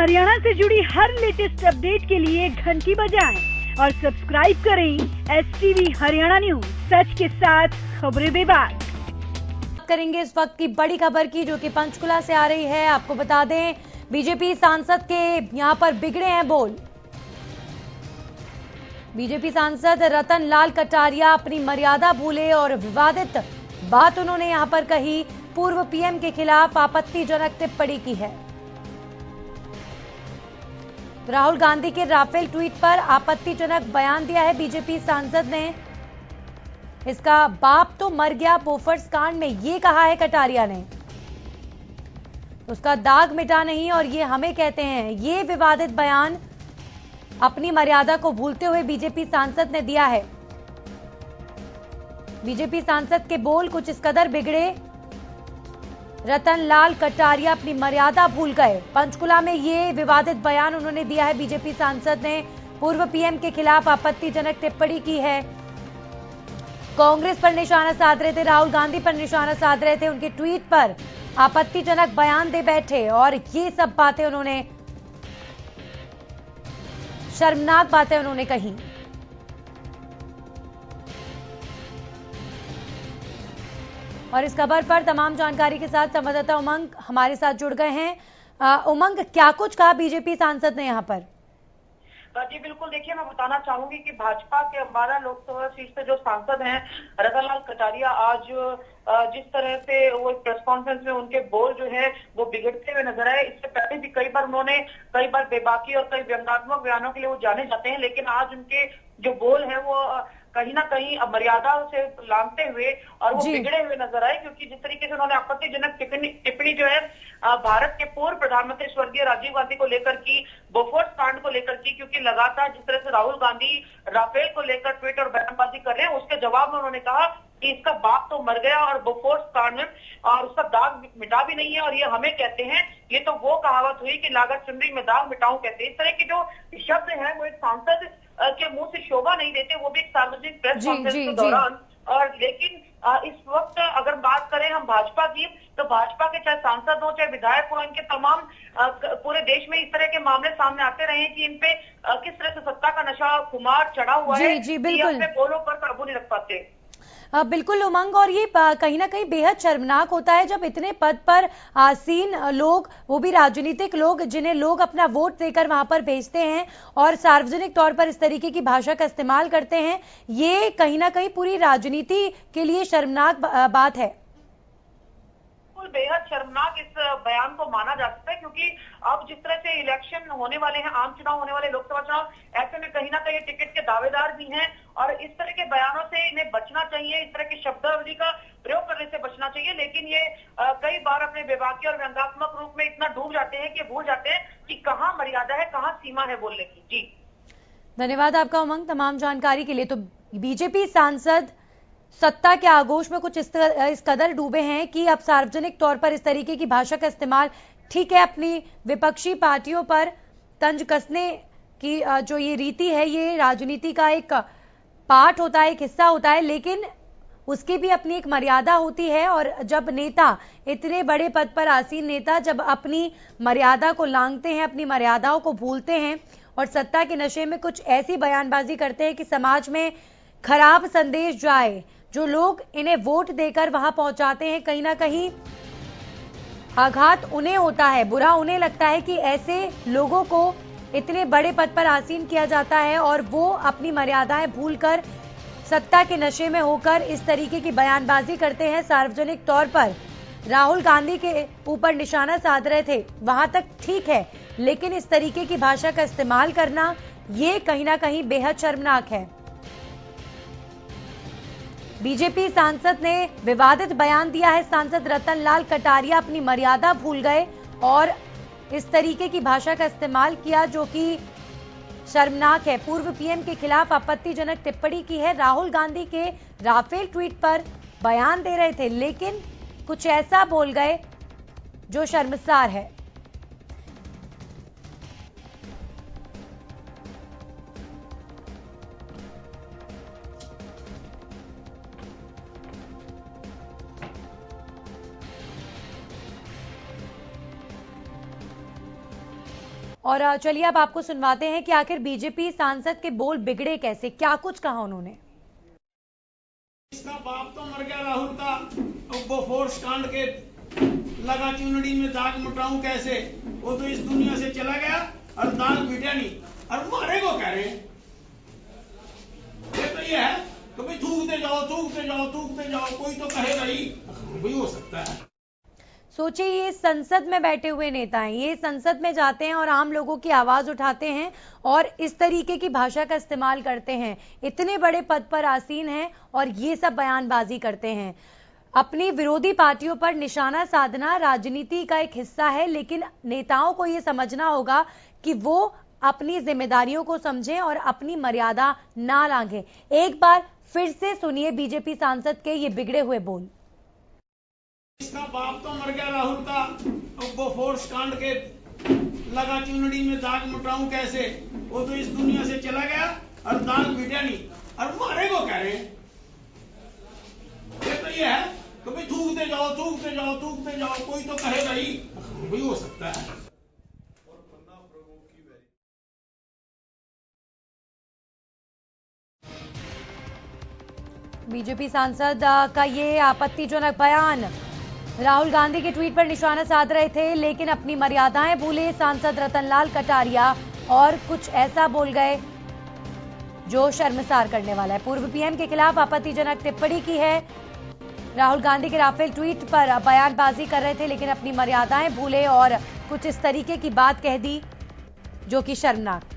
हरियाणा से जुड़ी हर latest update के लिए घंटी बजाएं और सब्सक्राइब करें STV हरियाणा न्यूज, सच के साथ खबरें बेबाक। करेंगे इस वक्त की बड़ी खबर की, जो कि पंचकुला से आ रही है। आपको बता दें, बीजेपी सांसद के यहां पर बिगड़े हैं बोल। बीजेपी सांसद रतन लाल कटारिया अपनी मर्यादा भूले और विवादित बात उन्होंने यहां पर कही। पूर्व पीएम के खिलाफ आपत्तिजनक टिप्पणी की है। राहुल गांधी के राफेल ट्वीट पर आपत्तिजनक बयान दिया है बीजेपी सांसद ने। इसका बाप तो मर गया बोफोर्स कांड में, ये कहा है कटारिया ने। उसका दाग मिटा नहीं और ये हमें कहते हैं। ये विवादित बयान अपनी मर्यादा को भूलते हुए बीजेपी सांसद ने दिया है। बीजेपी सांसद के बोल कुछ इस कदर बिगड़े, रतन लाल कटारिया अपनी मर्यादा भूल गए। पंचकुला में ये विवादित बयान उन्होंने दिया है। बीजेपी सांसद ने पूर्व पीएम के खिलाफ आपत्तिजनक टिप्पणी की है। कांग्रेस पर निशाना साध रहे थे, राहुल गांधी पर निशाना साध रहे थे। उनके ट्वीट पर आपत्तिजनक बयान दे बैठे और ये सब बातें उन्होंने, शर्मनाक बातें उन्होंने कही। और इस खबर पर तमाम जानकारी के साथ संवाददाता उमंग हमारे साथ जुड़ गए हैं। उमंग, क्या कुछ कहा बीजेपी सांसद ने यहां पर? जी बिल्कुल, देखिए मैं बताना चाहूंगी कि भाजपा के अम्बाला लोकसभा सीट से जो सांसद हैं रतन लाल कटारिया, आज जिस तरह से वो प्रेस कॉन्फ्रेंस में उनके बोल जो है वो बिगड़ते हुए नजर आए। इससे पहले भी कई बार बेबाकी और कई व्यंग्यात्मक बयानों के लिए वो जाने जाते हैं, लेकिन आज उनके जो बोल है वो कहीं ना कहीं मर्यादा से लांघते हुए और वो बिगड़े हुए नजर आए। क्योंकि जिस तरीके से उन्होंने आपत्तिजनक टिप्पणी जो है भारत के पूर्व प्रधानमंत्री स्वर्गीय राजीव गांधी को लेकर की, बोफोर्स कांड को लेकर की, क्योंकि लगातार जिस तरह से राहुल गांधी राफेल को लेकर ट्वीट और बयानबाजी कर रहे हैं, उसके जवाब में उन्होंने कहा कि इसका बाप तो मर गया और बोफोर्स कांड में और उसका दाग मिटा भी नहीं है और ये हमें कहते हैं। ये तो वो कहावत हुई कि लागत चुनरी में दाग मिटाऊं कहते हैं। इस तरह के जो शब्द हैं वो एक सांसद के मुंह से शोभा नहीं देते, वो भी एक सार्वजनिक प्रेस कॉन्फ्रेंस के दौरान। और लेकिन इस वक्त अगर बात करें हम भाजपा की, तो भाजपा के चाहे सांसद हो चाहे विधायक हो, इनके तमाम पूरे देश में इस तरह के मामले सामने आते रहे हैं कि इन पे किस तरह से सत्ता का नशा खुमार चढ़ा हुआ है कि अपने बोलों पर काबू नहीं रख पाते। बिल्कुल उमंग, और ये कहीं ना कहीं बेहद शर्मनाक होता है जब इतने पद पर आसीन लोग, वो भी राजनीतिक लोग, जिन्हें लोग अपना वोट देकर वहां पर भेजते हैं और सार्वजनिक तौर पर इस तरीके की भाषा का इस्तेमाल करते हैं। ये कहीं ना कहीं पूरी राजनीति के लिए शर्मनाक बात है। बेहद शर्मनाक इस बयान को माना जा सकता है, क्योंकि अब जिस तरह से इलेक्शन होने वाले हैं, आम चुनाव होने वाले, लोकसभा चुनाव, ऐसे में कहीं ना कहीं टिकट के दावेदार भी हैं और इस तरह के बयानों से इन्हें बचना चाहिए, इस तरह की शब्दावली का प्रयोग करने से बचना चाहिए। लेकिन ये कई बार अपने बेबाकी और व्यंग्यात्मक रूप में इतना डूब जाते हैं कि भूल जाते हैं कि कहाँ मर्यादा है, कहाँ सीमा है बोलने की। जी धन्यवाद आपका उमंग तमाम जानकारी के लिए। तो बीजेपी सांसद सत्ता के आगोश में कुछ इस कदर डूबे हैं कि अब सार्वजनिक तौर पर इस तरीके की भाषा का इस्तेमाल, ठीक है, अपनी विपक्षी पार्टियों पर तंज कसने की जो ये रीति है, ये राजनीति का एक पार्ट होता है, एक हिस्सा होता है, लेकिन उसकी भी अपनी एक मर्यादा होती है। और जब नेता, इतने बड़े पद पर आसीन नेता, जब अपनी मर्यादा को लांघते हैं, अपनी मर्यादाओं को भूलते हैं और सत्ता के नशे में कुछ ऐसी बयानबाजी करते हैं कि समाज में खराब संदेश जाए, जो लोग इन्हें वोट देकर वहां पहुंचाते हैं, कहीं ना कहीं आघात उन्हें होता है, बुरा उन्हें लगता है कि ऐसे लोगों को इतने बड़े पद पर आसीन किया जाता है और वो अपनी मर्यादाएं भूलकर सत्ता के नशे में होकर इस तरीके की बयानबाजी करते हैं। सार्वजनिक तौर पर राहुल गांधी के ऊपर निशाना साध रहे थे, वहां तक ठीक है, लेकिन इस तरीके की भाषा का इस्तेमाल करना, ये कहीं ना कहीं बेहद शर्मनाक है। बीजेपी सांसद ने विवादित बयान दिया है। सांसद रतन लाल कटारिया अपनी मर्यादा भूल गए और इस तरीके की भाषा का इस्तेमाल किया, जो कि शर्मनाक है। पूर्व पीएम के खिलाफ आपत्तिजनक टिप्पणी की है। राहुल गांधी के राफेल ट्वीट पर बयान दे रहे थे, लेकिन कुछ ऐसा बोल गए जो शर्मसार है। और चलिए अब आपको सुनवाते हैं कि आखिर बीजेपी सांसद के बोल बिगड़े कैसे, क्या कुछ कहा उन्होंने। इसका बाप तो मर गया राहुल का, वो फोर्स कांड के लगा चुनड़ी में दाग मुटाऊं कैसे, वो तो इस दुनिया से चला गया और दाग मिटा नहीं, और मारे को कह रहे हैं। ये तो ये है कभी थूकते जाओ थूकते जाओ थूकते जाओ, कोई तो कहेगा ही, भी हो सकता है। सोचिए ये संसद में बैठे हुए नेता हैं, ये संसद में जाते हैं और आम लोगों की आवाज उठाते हैं और इस तरीके की भाषा का इस्तेमाल करते हैं। इतने बड़े पद पर आसीन हैं और ये सब बयानबाजी करते हैं। अपनी विरोधी पार्टियों पर निशाना साधना राजनीति का एक हिस्सा है, लेकिन नेताओं को ये समझना होगा कि वो अपनी जिम्मेदारियों को समझें और अपनी मर्यादा ना लांघें। एक बार फिर से सुनिए बीजेपी सांसद के ये बिगड़े हुए बोल। इसका बाप तो मर गया राहुल का, वो फोर्स कांड के लगा चुनड़ी में दाग मुटाऊं कैसे, वो तो इस दुनिया से चला गया और दाग मिटा नहीं, और मारे को कह रहे हैं। ये तो ये है कभी थूकते जाओ थूकते जाओ थूकते जाओ, कोई तो कहेगा ही, भी हो सकता है। बीजेपी सांसद का ये आपत्तिजनक बयान। राहुल गांधी के ट्वीट पर निशाना साध रहे थे, लेकिन अपनी मर्यादाएं भूले सांसद रतनलाल कटारिया और कुछ ऐसा बोल गए जो शर्मसार करने वाला है। पूर्व पीएम के खिलाफ आपत्तिजनक टिप्पणी की है। राहुल गांधी के राफेल ट्वीट पर बयानबाजी कर रहे थे, लेकिन अपनी मर्यादाएं भूले और कुछ इस तरीके की बात कह दी जो कि शर्मनाक।